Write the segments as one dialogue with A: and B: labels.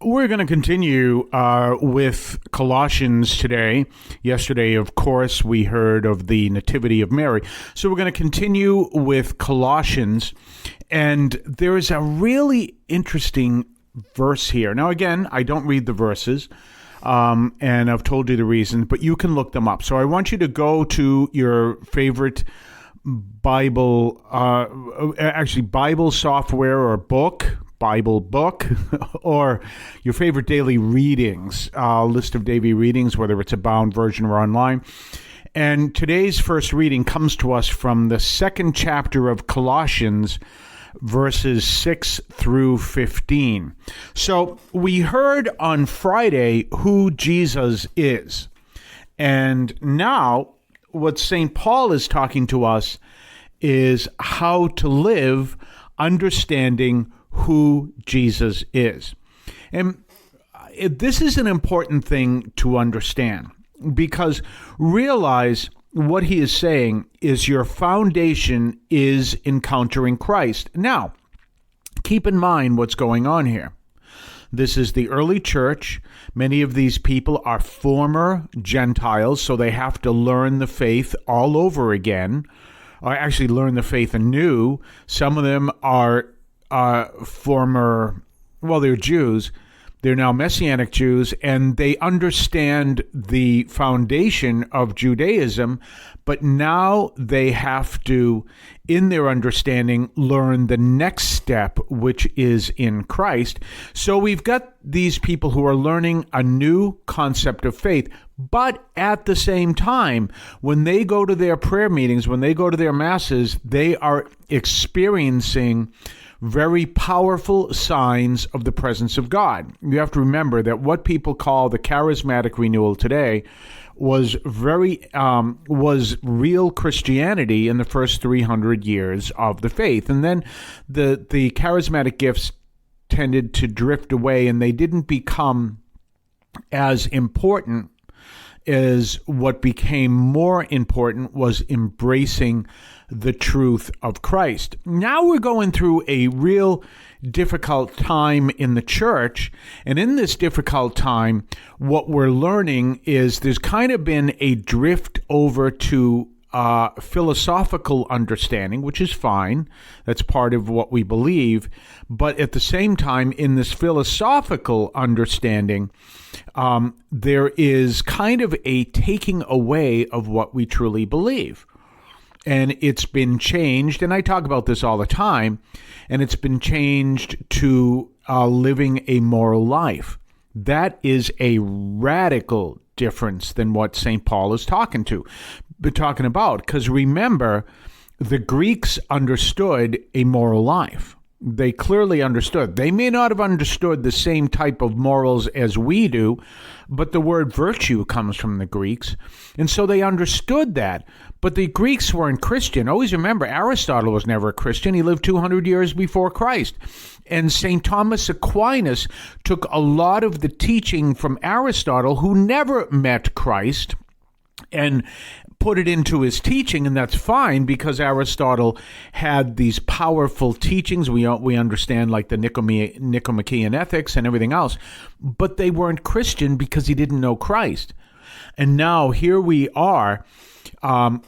A: We're going to continue with Colossians today. Yesterday, of course, we heard of the Nativity of Mary. So we're going to continue with Colossians. And there is a really interesting verse here. Now, again, I don't read the verses, and I've told you the reasons, but you can look them up. So I want you to go to your favorite Bible software or Bible book, or your favorite daily readings, list of daily readings, whether it's a bound version or online. And today's first reading comes to us from the second chapter of Colossians, verses 6 through 15. So we heard on Friday who Jesus is. And now what St. Paul is talking to us is how to live understanding who Jesus is. And this is an important thing to understand, because realize what he is saying is your foundation is encountering Christ. Now, keep in mind what's going on here. This is the early church. Many of these people are former Gentiles, so they have to learn the faith all over again, or actually learn the faith anew. Some of them are they're Jews. They're now Messianic Jews, and they understand the foundation of Judaism, but now they have to, in their understanding, learn the next step, which is in Christ. So we've got these people who are learning a new concept of faith, but at the same time, when they go to their prayer meetings, when they go to their masses, they are experiencing very powerful signs of the presence of God. You have to remember that what people call the charismatic renewal today was real Christianity in the first 300 years of the faith. And then the charismatic gifts tended to drift away, and they didn't become as important. Is what became more important was embracing the truth of Christ. Now we're going through a real difficult time in the church, and in this difficult time, what we're learning is there's kind of been a drift over to philosophical understanding, which is fine. That's part of what we believe. But at the same time, in this philosophical understanding, there is kind of a taking away of what we truly believe. And it's been changed, and I talk about this all the time, and it's been changed to living a moral life. That is a radical difference than what St. Paul is talking about. Because remember, the Greeks understood a moral life. They clearly understood. They may not have understood the same type of morals as we do, but the word virtue comes from the Greeks. And so they understood that. But the Greeks weren't Christian. Always remember, Aristotle was never a Christian. He lived 200 years before Christ. And St. Thomas Aquinas took a lot of the teaching from Aristotle, who never met Christ, and put it into his teaching, and that's fine, because Aristotle had these powerful teachings we understand, like the Nicomachean ethics and everything else, but they weren't Christian because he didn't know Christ. And now here we are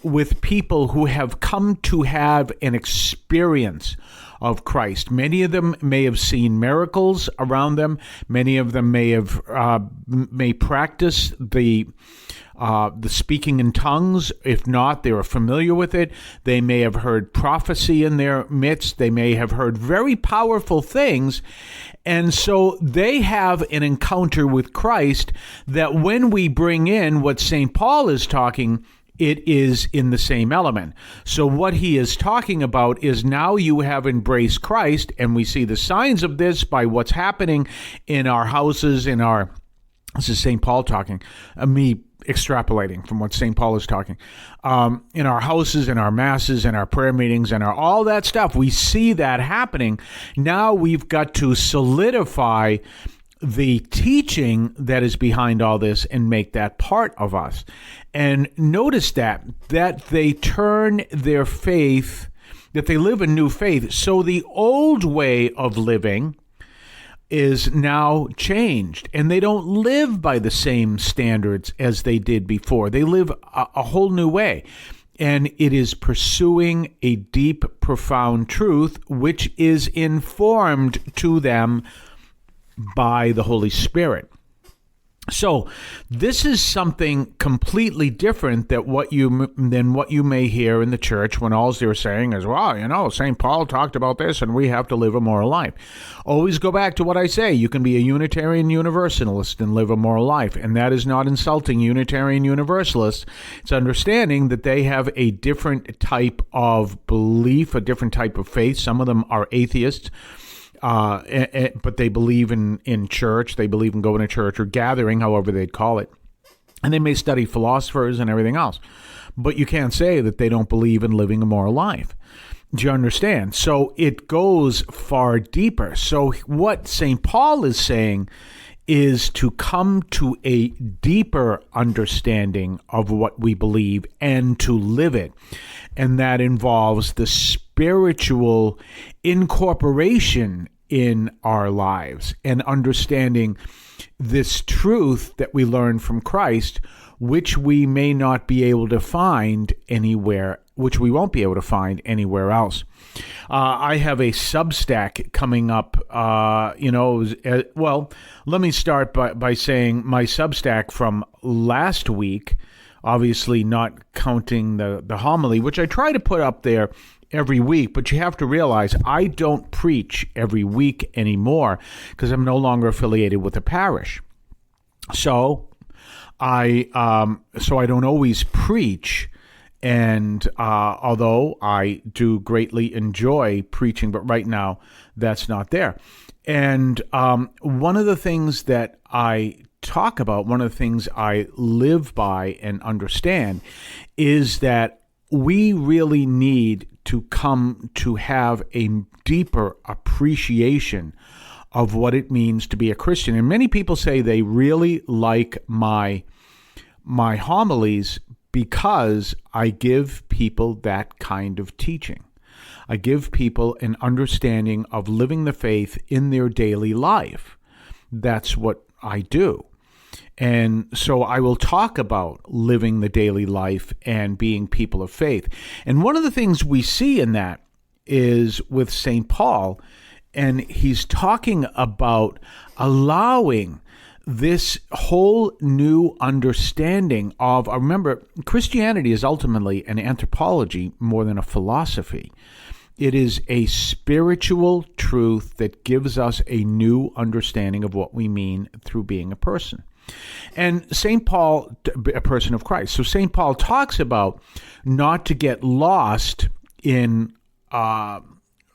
A: with people who have come to have an experience of Christ. Many of them may have seen miracles around them. Many of them may practice the speaking in tongues. If not, they are familiar with it. They may have heard prophecy in their midst. They may have heard very powerful things. And so they have an encounter with Christ that when we bring in what St. Paul is talking, it is in the same element. So what he is talking about is now you have embraced Christ, and we see the signs of this by what's happening in our houses, this is St. Paul talking, me extrapolating from what St. Paul is talking, in our houses, in our masses, in our prayer meetings, and all that stuff. We see that happening. Now we've got to solidify the teaching that is behind all this and make that part of us. And notice that they turn their faith, that they live a new faith. So the old way of living is now changed, and they don't live by the same standards as they did before. They live a whole new way, and it is pursuing a deep, profound truth, which is informed to them by the Holy Spirit. So this is something completely different than what you may hear in the church when all they're saying is, well, St. Paul talked about this and we have to live a moral life. Always go back to what I say. You can be a Unitarian Universalist and live a moral life, and that is not insulting Unitarian Universalists. It's understanding that they have a different type of belief, a different type of faith. Some of them are atheists. But they believe in church. They believe in going to church or gathering, however they'd call it. And they may study philosophers and everything else. But you can't say that they don't believe in living a moral life. Do you understand? So it goes far deeper. So what St. Paul is saying is to come to a deeper understanding of what we believe and to live it. And that involves the spiritual incorporation in our lives and understanding this truth that we learn from Christ, which we may not be able to find anywhere, which we won't be able to find anywhere else. I have a Substack coming up, well, let me start by saying my Substack from last week, obviously not counting the homily, which I try to put up there every week, but you have to realize I don't preach every week anymore because I'm no longer affiliated with a parish. So I don't always preach. And although I do greatly enjoy preaching, but right now that's not there. And one of the things that I talk about, one of the things I live by and understand is that we really need to come to have a deeper appreciation of what it means to be a Christian. And many people say they really like my homilies because I give people that kind of teaching. I give people an understanding of living the faith in their daily life. That's what I do. And so I will talk about living the daily life and being people of faith. And one of the things we see in that is with St. Paul, and he's talking about allowing this whole new understanding of, remember, Christianity is ultimately an anthropology more than a philosophy. It is a spiritual truth that gives us a new understanding of what we mean through being a person. And St. Paul, a person of Christ. So St. Paul talks about not to get lost in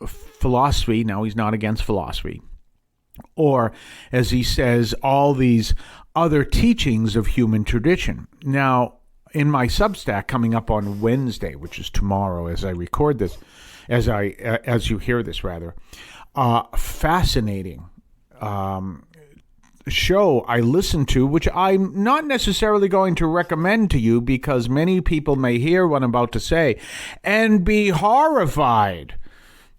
A: philosophy. Now, he's not against philosophy. Or, as he says, all these other teachings of human tradition. Now, in my Substack coming up on Wednesday, which is tomorrow as I record this, as you hear this rather, fascinating show I listened to, which I'm not necessarily going to recommend to you because many people may hear what I'm about to say and be horrified.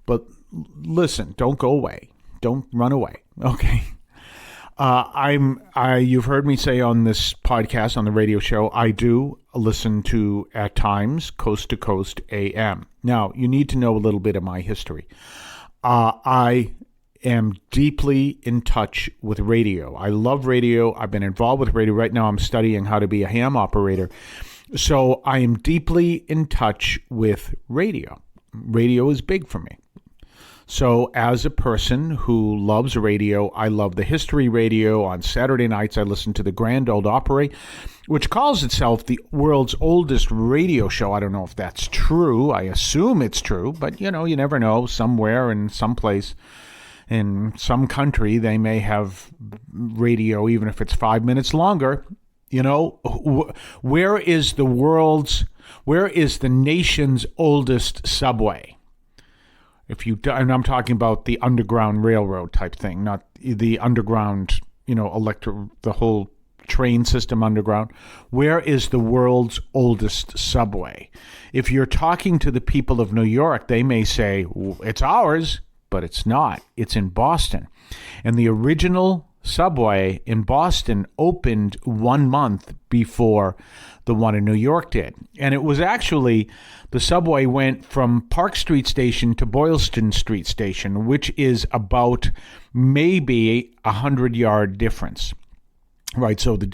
A: But listen, don't go away. Don't run away. Okay. You've heard me say on this podcast, on the radio show, I do listen to, at times, Coast to Coast AM. Now, you need to know a little bit of my history. I am deeply in touch with radio. I love radio. I've been involved with radio. Right now, I'm studying how to be a ham operator. So I am deeply in touch with radio. Radio is big for me. So as a person who loves radio, I love the history radio. On Saturday nights, I listen to the Grand Ole Opry, which calls itself the world's oldest radio show. I don't know if that's true. I assume it's true, but you never know. Somewhere in some place in some country, they may have radio, even if it's 5 minutes longer. Where is the nation's oldest subway? And I'm talking about the Underground Railroad type thing, not the underground, the whole train system underground. Where is the world's oldest subway? If you're talking to the people of New York, they may say, it's ours, but it's not. It's in Boston. And the original subway in Boston opened 1 month before the one in New York did. And it was actually, the subway went from Park Street Station to Boylston Street Station, which is about maybe 100-yard difference. Right, so the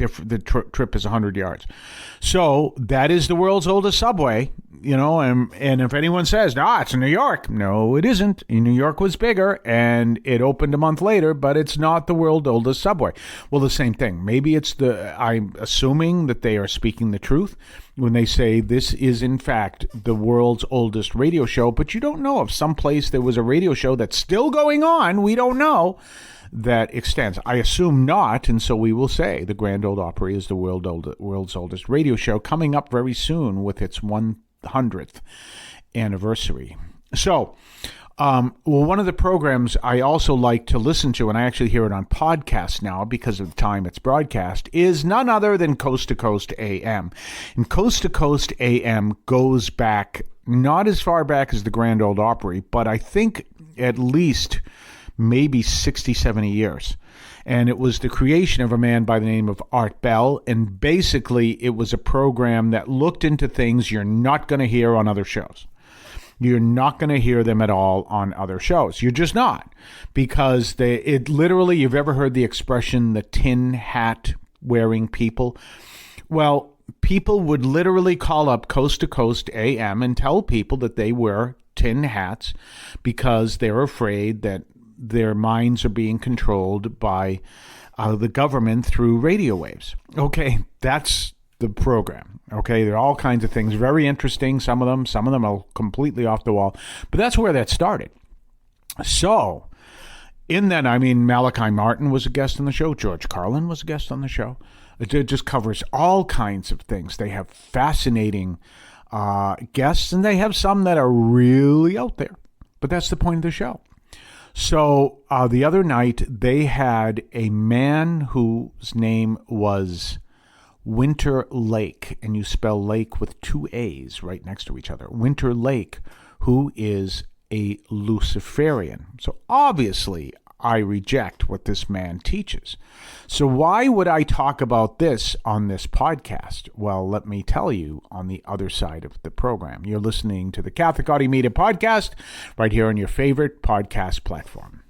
A: trip is 100 yards. So that is the world's oldest subway, and if anyone says, it's in New York. No, it isn't. New York was bigger, and it opened a month later, but it's not the world's oldest subway. Well, the same thing. Maybe I'm assuming that they are speaking the truth when they say this is, in fact, the world's oldest radio show, but you don't know if someplace there was a radio show that's still going on. We don't know. That extends. I assume not, and so we will say the Grand Ole Opry is the world's oldest radio show, coming up very soon with its 100th anniversary. So, one of the programs I also like to listen to, and I actually hear it on podcast now because of the time it's broadcast, is none other than Coast to Coast AM. And Coast to Coast AM goes back, not as far back as the Grand Ole Opry, but I think at least maybe 60, 70 years. And it was the creation of a man by the name of Art Bell. And basically, it was a program that looked into things you're not going to hear on other shows. You're not going to hear them at all on other shows. You're just not. Because it literally, you've ever heard the expression, the tin hat wearing people? Well, people would literally call up Coast to Coast AM and tell people that they wear tin hats because they're afraid that their minds are being controlled by the government through radio waves. Okay, that's the program. Okay, there are all kinds of things, very interesting, some of them are completely off the wall, but that's where that started. So, in that, Malachi Martin was a guest on the show, George Carlin was a guest on the show. It just covers all kinds of things. They have fascinating guests, and they have some that are really out there, but that's the point of the show. So the other night, they had a man whose name was Winter Lake, and you spell Lake with 2 A's right next to each other. Winter Lake, who is a Luciferian. So obviously, I reject what this man teaches. So why would I talk about this on this podcast? Well, let me tell you on the other side of the program. You're listening to the Catholic Audio Media Podcast right here on your favorite podcast platform.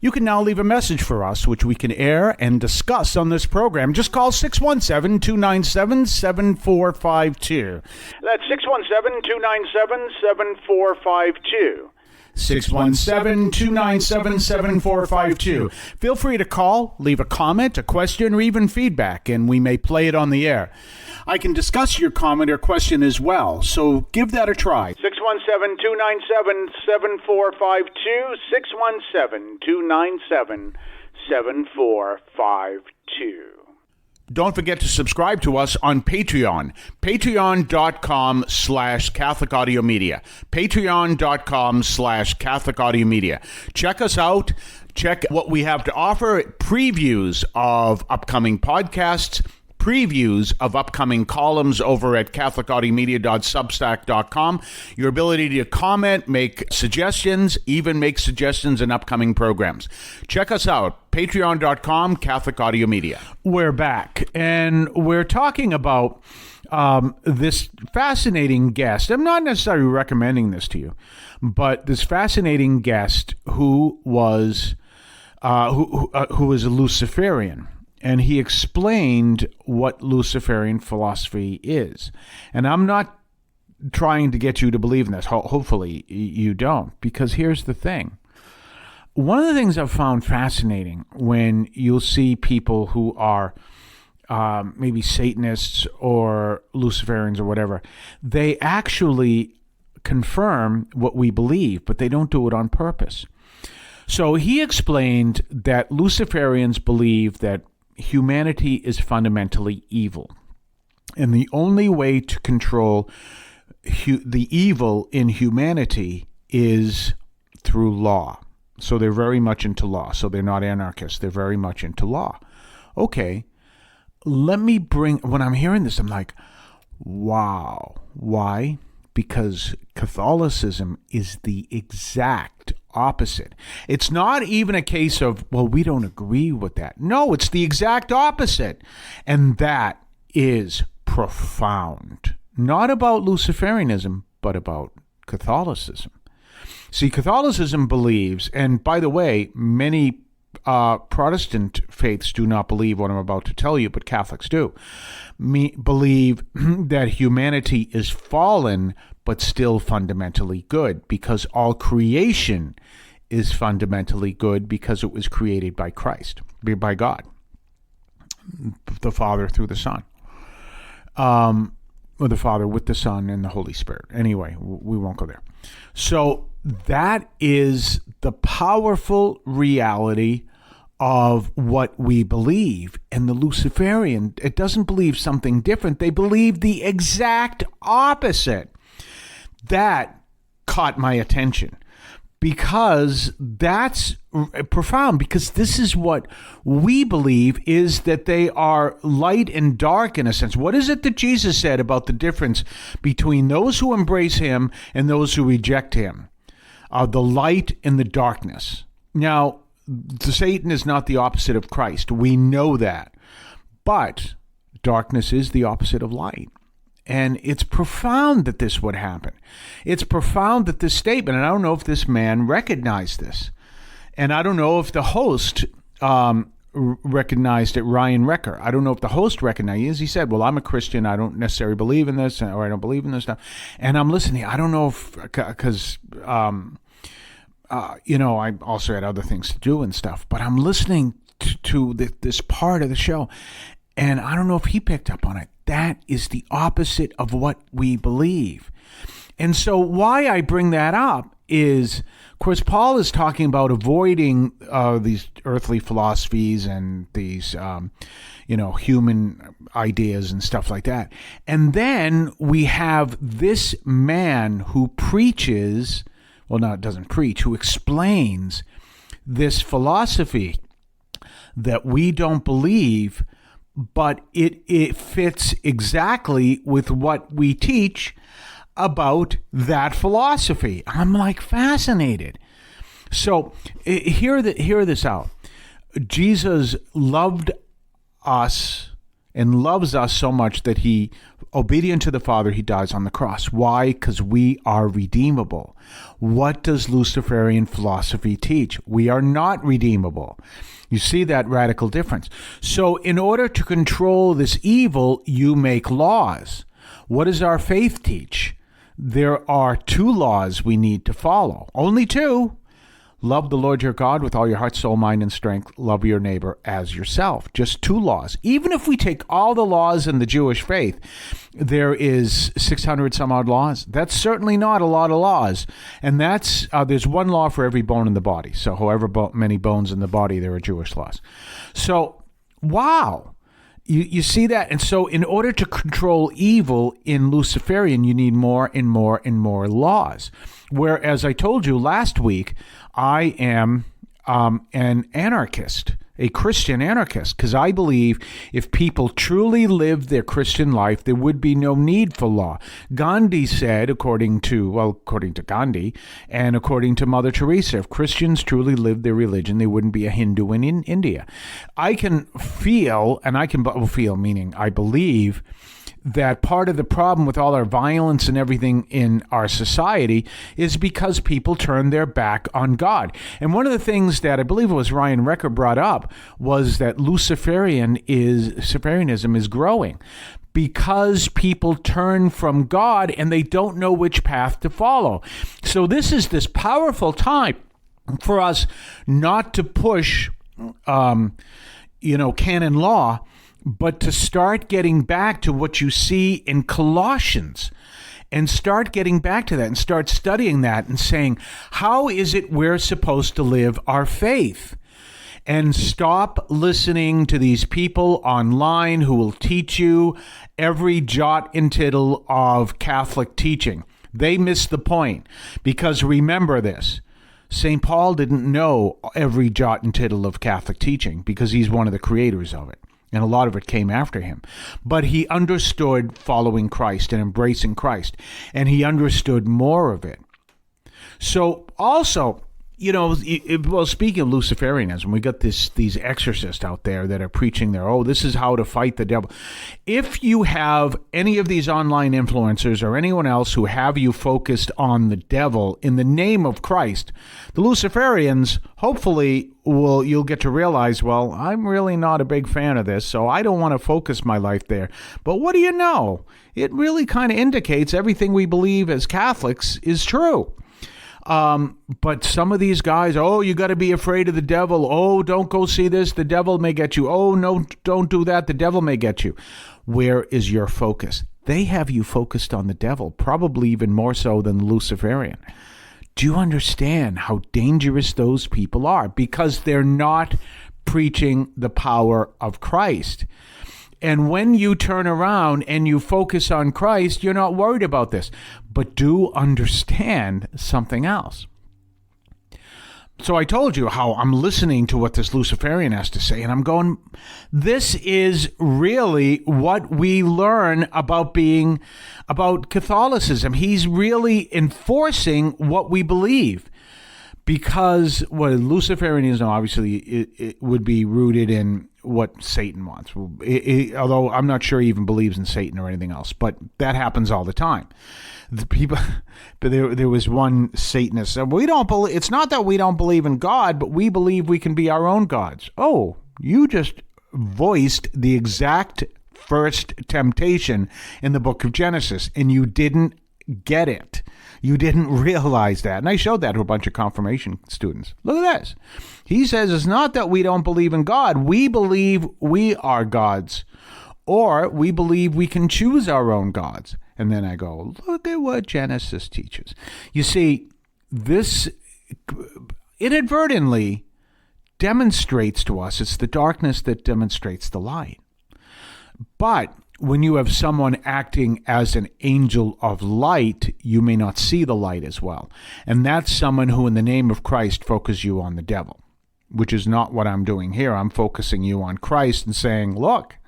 A: You can now leave a message for us, which we can air and discuss on this program. Just call 617-297-7452. That's 617-297-7452. 617-297-7452. Feel free to call, leave a comment, a question, or even feedback, and we may play it on the air. I can discuss your comment or question as well, so give that a try. 617-297-7452, 617-297-7452. Don't forget to subscribe to us on Patreon. Patreon.com/Catholic Audio Media. Patreon.com/Catholic Audio Media. Check us out. Check what we have to offer. Previews of upcoming podcasts. Previews of upcoming columns over at CatholicAudiomedia.substack.com. Your ability to comment, make suggestions, even make suggestions in upcoming programs. Check us out, patreon.com, Catholic Audio Media. We're back, and we're talking about this fascinating guest. I'm not necessarily recommending this to you, but this fascinating guest who was a Luciferian. And he explained what Luciferian philosophy is. And I'm not trying to get you to believe in this. Hopefully you don't. Because here's the thing. One of the things I've found fascinating when you'll see people who are maybe Satanists or Luciferians or whatever, they actually confirm what we believe, but they don't do it on purpose. So he explained that Luciferians believe that humanity is fundamentally evil. And the only way to control the evil in humanity is through law. So they're very much into law. So they're not anarchists. They're very much into law. Okay, when I'm hearing this, I'm like, wow. Why? Because Catholicism is the exact opposite. It's not even a case of, well, we don't agree with that. No, it's the exact opposite. And that is profound. Not about Luciferianism, but about Catholicism. See, Catholicism believes, and by the way, many Protestant faiths do not believe what I'm about to tell you, but Catholics do. Believe that humanity is fallen, but still fundamentally good, because all creation is fundamentally good because it was created by Christ, by God, the Father through the Son. Or the Father with the Son and the Holy Spirit. Anyway, we won't go there. So that is the powerful reality of what we believe. And the Luciferian, it doesn't believe something different. They believe the exact opposite. That caught my attention, because that's profound, because this is what we believe, is that they are light and dark in a sense. What is it that Jesus said about the difference between those who embrace him and those who reject him? The light and the darkness. Now, Satan is not the opposite of Christ. We know that. But darkness is the opposite of light. And it's profound that this would happen. It's profound that this statement, and I don't know if this man recognized this, and I don't know if the host recognized it, Ryan Recker. I don't know if the host recognized it. He said, well, I'm a Christian. I don't necessarily believe in this, or I don't believe in this stuff. And I'm listening. I don't know if, because, I also had other things to do and stuff, but I'm listening to this part of the show, and I don't know if he picked up on it. That is the opposite of what we believe. And so why I bring that up is, of course, Paul is talking about avoiding these earthly philosophies and these, human ideas and stuff like that. And then we have this man who preaches, doesn't preach, who explains this philosophy that we don't believe, but it fits exactly with what we teach about that philosophy. I'm like fascinated. So hear this out. Jesus loved us and loves us so much that he, obedient to the Father, he dies on the cross. Why? Because we are redeemable. What does Luciferian philosophy teach? We are not redeemable. You see that radical difference. So in order to control this evil, you make laws. What does our faith teach? There are 2 laws we need to follow. Only 2. Love the Lord your God with all your heart, soul, mind, and strength. Love your neighbor as yourself. Just 2 laws. Even if we take all the laws in the Jewish faith, there is 600 some odd laws. That's certainly not a lot of laws. And that's there's 1 law for every bone in the body. So however many bones in the body, there are Jewish laws. So, wow. You see that? And so in order to control evil in Luciferian, you need more and more and more laws. Whereas I told you last week, I am an anarchist, a Christian anarchist, because I believe if people truly lived their Christian life, there would be no need for law. Gandhi said, according to Gandhi and according to Mother Teresa, if Christians truly lived their religion, there wouldn't be a Hindu in India. I can feel, meaning I believe, that part of the problem with all our violence and everything in our society is because people turn their back on God. And one of the things that I believe it was Ryan Recker brought up was that Luciferianism is growing because people turn from God and they don't know which path to follow. So this is this powerful time for us not to push, canon law, but to start getting back to what you see in Colossians and start getting back to that and start studying that and saying, how is it we're supposed to live our faith? And stop listening to these people online who will teach you every jot and tittle of Catholic teaching. They miss the point, because remember this. St. Paul didn't know every jot and tittle of Catholic teaching because he's one of the creators of it. And a lot of it came after him. But he understood following Christ and embracing Christ. And he understood more of it. So also, Well, speaking of Luciferianism, we got these exorcists out there that are preaching this is how to fight the devil. If you have any of these online influencers or anyone else who have you focused on the devil in the name of Christ, the Luciferians, hopefully, you'll get to realize, well, I'm really not a big fan of this, so I don't want to focus my life there. But what do you know? It really kind of indicates everything we believe as Catholics is true. But some of these guys, you got to be afraid of the devil. Oh, don't go see this. The devil may get you. Oh, no, don't do that. The devil may get you. Where is your focus? They have you focused on the devil, probably even more so than the Luciferian. Do you understand how dangerous those people are? Because they're not preaching the power of Christ. And when you turn around and you focus on Christ, you're not worried about this. But do understand something else. So I told you how I'm listening to what this Luciferian has to say, and I'm going, this is really what we learn about Catholicism. He's really enforcing what we believe. Because Luciferianism obviously it would be rooted in what Satan wants. Although I'm not sure he even believes in Satan or anything else, but that happens all the time. The people, but there was one Satanist said, "We don't believe. It's not that we don't believe in God, but we believe we can be our own gods." Oh, you just voiced the exact first temptation in the book of Genesis, and you didn't get it. You didn't realize that. And I showed that to a bunch of confirmation students. Look at this. He says it's not that we don't believe in God. We believe we are gods. Or we believe we can choose our own gods. And then I go, look at what Genesis teaches. You see, this inadvertently demonstrates to us, it's the darkness that demonstrates the light. But when you have someone acting as an angel of light, you may not see the light as well. And that's someone who, in the name of Christ, focuses you on the devil, which is not what I'm doing here. I'm focusing you on Christ and saying, look,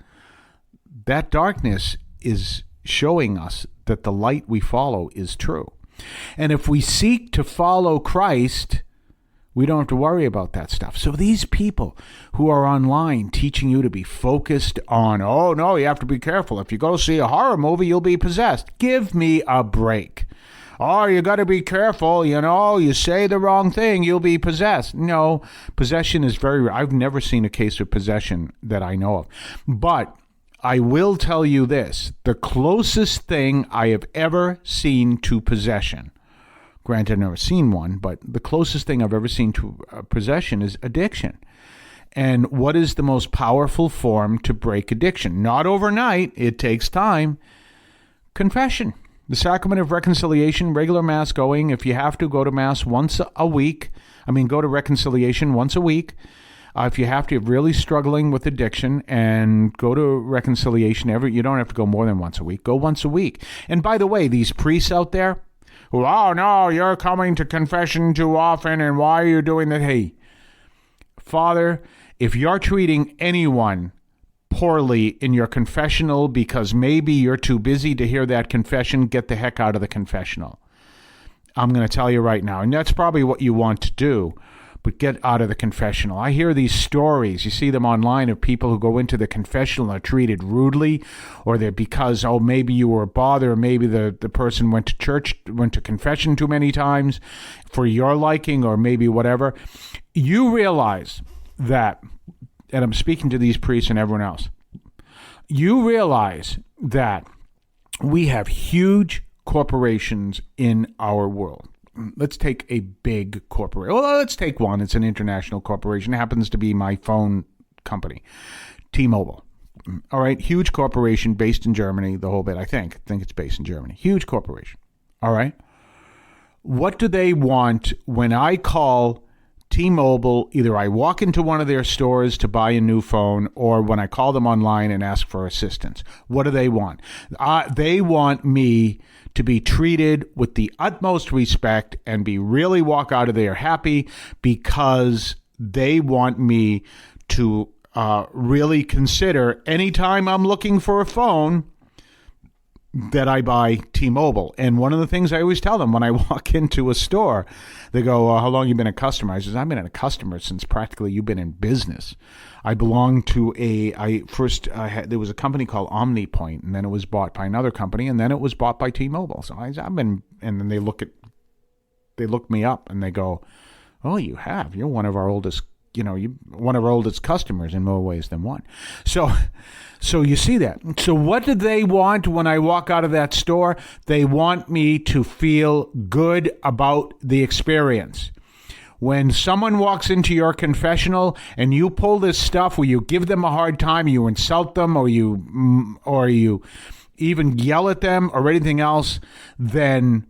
A: that darkness is showing us that the light we follow is true. And if we seek to follow Christ, we don't have to worry about that stuff. So these people who are online teaching you to be focused on, oh, no, you have to be careful. If you go see a horror movie, you'll be possessed. Give me a break. Oh, you got to be careful. You say the wrong thing, you'll be possessed. No, possession is very rare. I've never seen a case of possession that I know of. But I will tell you this. The closest thing I have ever seen to possession, granted, I've never seen one, but the closest thing I've ever seen to possession is addiction. And what is the most powerful form to break addiction? Not overnight. It takes time. Confession. The sacrament of reconciliation, regular Mass going. If you have to, go to Mass once a week. Go to reconciliation once a week. If you have to, you're really struggling with addiction, and go to reconciliation you don't have to go more than once a week. Go once a week. And by the way, these priests out there, oh, no, you're coming to confession too often, and why are you doing that? Hey, Father, if you're treating anyone poorly in your confessional because maybe you're too busy to hear that confession, get the heck out of the confessional. I'm going to tell you right now, and that's probably what you want to do, but get out of the confessional. I hear these stories. You see them online of people who go into the confessional and are treated rudely, or they're because, maybe you were a bother, or maybe the person went to confession too many times for your liking, or maybe whatever. You realize that, and I'm speaking to these priests and everyone else, you realize that we have huge corporations in our world. Let's take a big corporation. Well, let's take one. It's an international corporation. It happens to be my phone company, T-Mobile. All right, huge corporation based in Germany, the whole bit, I think it's based in Germany. Huge corporation. All right. What do they want when I call T-Mobile? Either I walk into one of their stores to buy a new phone, or when I call them online and ask for assistance. What do they want? They want me to be treated with the utmost respect and really walk out of there happy, because they want me to really consider anytime I'm looking for a phone, that I buy T-Mobile. And one of the things I always tell them when I walk into a store, they go, how long have you been a customer? I says, I've been a customer since practically you've been in business. I belong to there was a company called OmniPoint, and then it was bought by another company, and then it was bought by T-Mobile. So I've been, and then they look me up and they go, oh, you're one of our oldest, one of our oldest customers in more ways than one. So you see that. So what do they want when I walk out of that store? They want me to feel good about the experience. When someone walks into your confessional and you pull this stuff where you give them a hard time, you insult them, or you even yell at them or anything else, then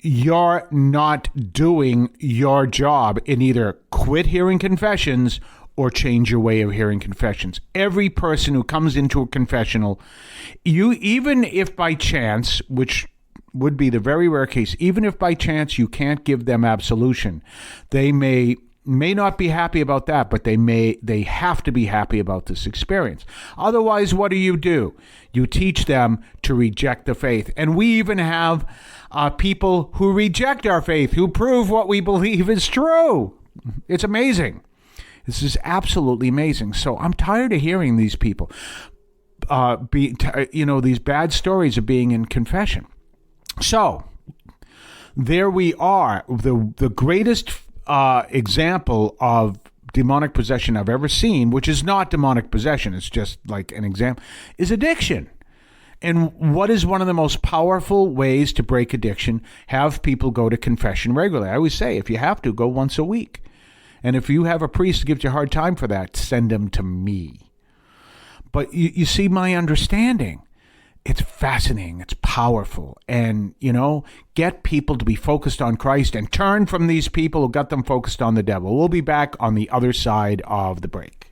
A: you're not doing your job in either quit hearing confessions or change your way of hearing confessions. Every person who comes into a confessional, even if by chance, which would be the very rare case, even if by chance you can't give them absolution, they may not be happy about that, but they have to be happy about this experience. Otherwise, what do? You teach them to reject the faith. And we even have people who reject our faith, who prove what we believe is true. It's amazing. This is absolutely amazing. So I'm tired of hearing these people, these bad stories of being in confession. So there we are. The greatest example of demonic possession I've ever seen, which is not demonic possession, it's just like an example, is addiction. And what is one of the most powerful ways to break addiction? Have people go to confession regularly. I always say, if you have to, go once a week. And if you have a priest who gives you a hard time for that, send them to me. But you see my understanding. It's fascinating. It's powerful. And, get people to be focused on Christ and turn from these people who got them focused on the devil. We'll be back on the other side of the break.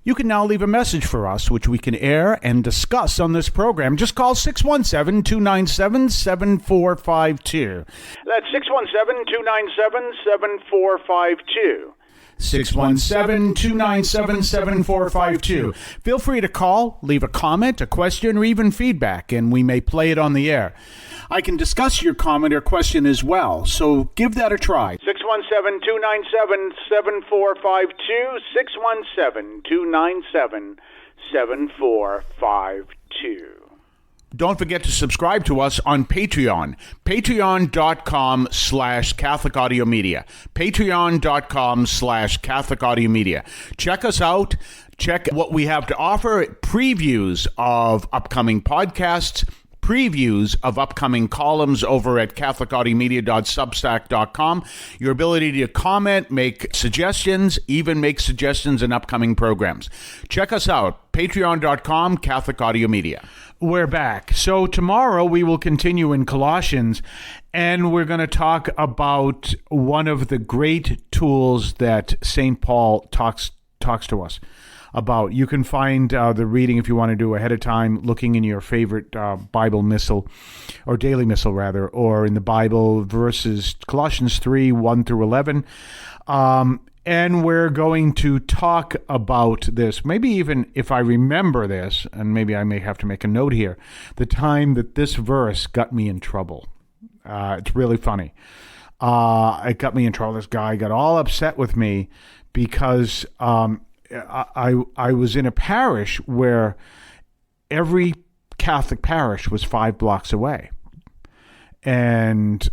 A: You can now leave a message for us, which we can air and discuss on this program. Just call 617-297-7452. That's 617-297-7452. 617-297-7452. Feel free to call, leave a comment, a question, or even feedback, and we may play it on the air. I can discuss your comment or question as well, so give that a try. 617-297-7452, 617-297-7452. Don't forget to subscribe to us on Patreon. Patreon.com/Catholic Audio Media. Patreon.com/Catholic Audio Media. Check us out. Check what we have to offer. Previews of upcoming podcasts. Previews of upcoming columns over at catholicaudiomedia.substack.com. Your ability to comment, make suggestions, even make suggestions in upcoming programs. Check us out. Patreon.com, Catholic Audio Media. We're back. So tomorrow we will continue in Colossians, and we're going to talk about one of the great tools that St. Paul talks to us about. You can find the reading, if you want to do ahead of time, looking in your favorite Bible missal, or daily missal rather, or in the Bible verses, Colossians 3, 1 through 11. And we're going to talk about this, maybe even if I remember this, and maybe I may have to make a note here, the time that this verse got me in trouble. It's really funny. It got me in trouble. This guy got all upset with me because I was in a parish where every Catholic parish was 5 blocks away. And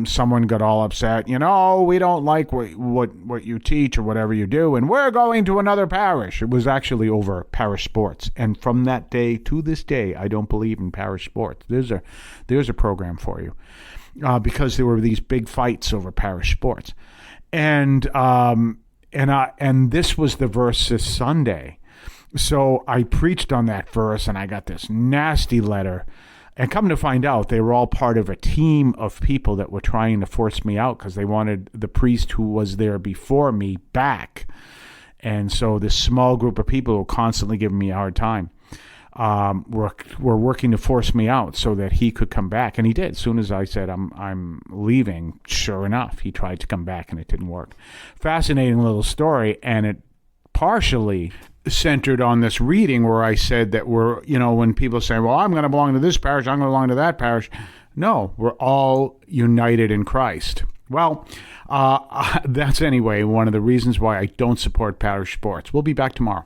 A: someone got all upset, we don't like what you teach or whatever you do, and we're going to another parish. It was actually over parish sports. And from that day to this day, I don't believe in parish sports. There's a program for you, because there were these big fights over parish sports. And this was the verse this Sunday. So I preached on that verse, and I got this nasty letter. And come to find out, they were all part of a team of people that were trying to force me out because they wanted the priest who was there before me back. And so this small group of people who were constantly giving me a hard time were working to force me out so that he could come back. And he did. As soon as I said, I'm leaving, sure enough, he tried to come back and it didn't work. Fascinating little story, and it partially centered on this reading where I said that when people say, well, I'm going to belong to this parish, I'm going to belong to that parish. No, we're all united in Christ. Well, that's anyway one of the reasons why I don't support parish sports. We'll be back tomorrow.